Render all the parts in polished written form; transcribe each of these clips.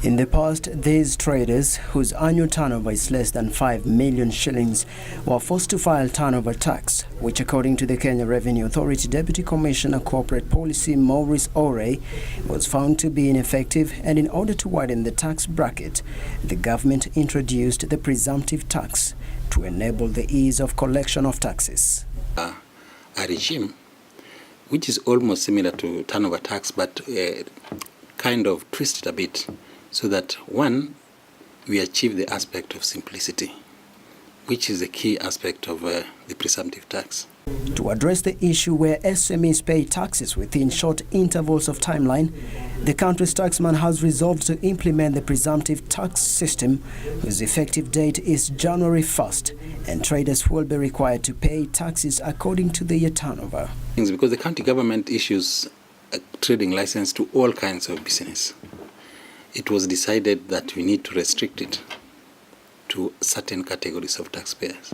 In the past, these traders, whose annual turnover is less than 5 million shillings, were forced to file turnover tax, which according to the Kenya Revenue Authority Deputy Commissioner Corporate Policy Maurice Oray, was found to be ineffective, and in order to widen the tax bracket, the government introduced the presumptive tax to enable the ease of collection of taxes. A regime which is almost similar to turnover tax, but kind of twisted a bit, so that one, we achieve the aspect of simplicity, which is a key aspect of the presumptive tax. To address the issue where SMEs pay taxes within short intervals of timeline, the country's taxman has resolved to implement the presumptive tax system, whose effective date is January 1st, and traders will be required to pay taxes according to their turnover. Because the county government issues a trading license to all kinds of business, it was decided that we need to restrict it to certain categories of taxpayers.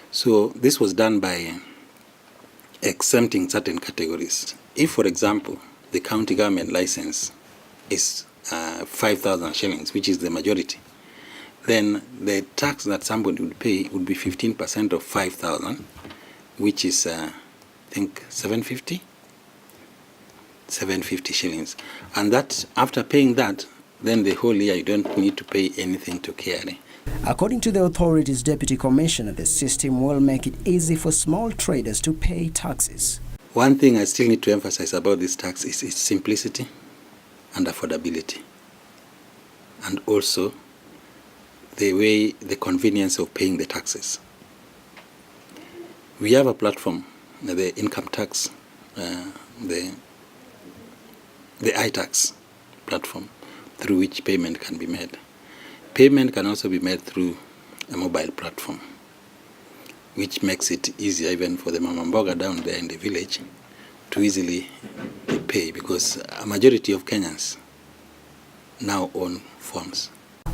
So this was done by exempting certain categories. If, for example, the county government license is 5,000 shillings, which is the majority, then the tax that somebody would pay would be 15% of 5,000, which is, I think, 750 shillings. And that, after paying that, then the whole year you don't need to pay anything to KRA. According to the authority's deputy commissioner, the system will make it easy for small traders to pay taxes. One thing I still need to emphasize about this tax is its simplicity and affordability, and also the convenience of paying the taxes. We have a platform, the income tax, the iTax platform, through which payment can be made. Payment can also be made through a mobile platform, which makes it easier even for the mama mboga down there in the village to easily pay, because a majority of Kenyans now own phones.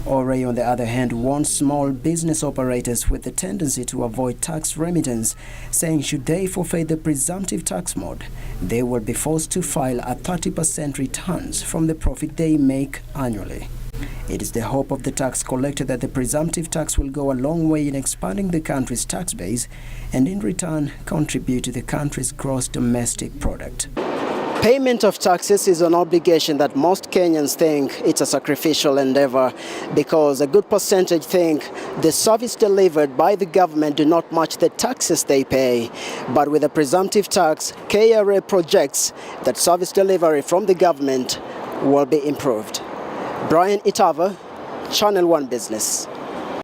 Oray, on the other hand, warns small business operators with the tendency to avoid tax remittance, saying should they forfeit the presumptive tax mode, they will be forced to file a 30% returns from the profit they make annually. It is the hope of the tax collector that the presumptive tax will go a long way in expanding the country's tax base and in return contribute to the country's gross domestic product. Payment of taxes is an obligation that most Kenyans think it's a sacrificial endeavor, because a good percentage think the service delivered by the government do not match the taxes they pay. But with a presumptive tax, KRA projects that service delivery from the government will be improved. Brian Itava, Channel 1 Business.